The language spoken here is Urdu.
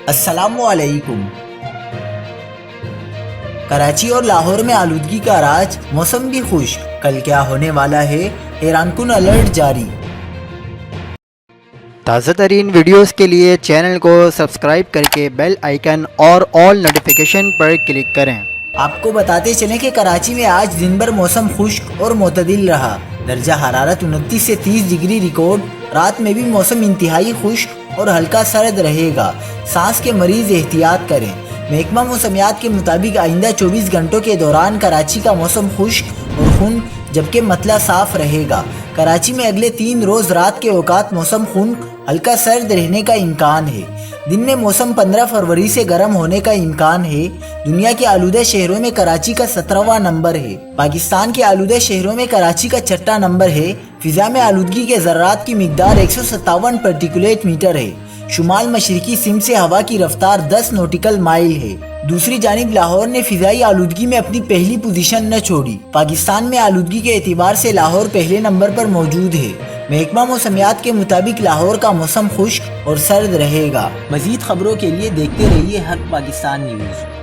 السلام علیکم۔ کراچی اور لاہور میں آلودگی کا راج، موسم بھی خشک، کل کیا ہونے والا ہے، حیران کن الرٹ جاری۔ تازہ ترین ویڈیوز کے لیے چینل کو سبسکرائب کر کے بیل آئیکن اور آل نوٹیفیکیشن پر کلک کریں۔ آپ کو بتاتے چلیں کہ کراچی میں آج دن بھر موسم خشک اور معتدل رہا۔ درجہ حرارت 29 سے 30 ڈگری ریکارڈ۔ رات میں بھی موسم انتہائی خشک اور ہلکا سرد رہے گا۔ سانس کے مریض احتیاط کریں۔ محکمہ موسمیات کے مطابق آئندہ 24 گھنٹوں کے دوران کراچی کا موسم خشک اور خنک جبکہ مطلع صاف رہے گا۔ کراچی میں اگلے 3 روز رات کے اوقات موسم خنک ہلکا سرد رہنے کا امکان ہے۔ دن میں موسم 15 فروری سے گرم ہونے کا امکان ہے۔ دنیا کے آلودہ شہروں میں کراچی کا 17واں نمبر ہے۔ پاکستان کے آلودہ شہروں میں کراچی کا 6واں نمبر ہے۔ فضا میں آلودگی کے ذرات کی مقدار 157 پارٹیکولیٹ میٹر ہے۔ شمال مشرقی سمت سے ہوا کی رفتار 10 نوٹیکل مائل ہے۔ دوسری جانب لاہور نے فضائی آلودگی میں اپنی پہلی پوزیشن نہ چھوڑی۔ پاکستان میں آلودگی کے اعتبار سے لاہور پہلے نمبر پر موجود ہے۔ محکمہ موسمیات کے مطابق لاہور کا موسم خشک اور سرد رہے گا۔ مزید خبروں کے لیے دیکھتے رہیے حق پاکستان نیوز۔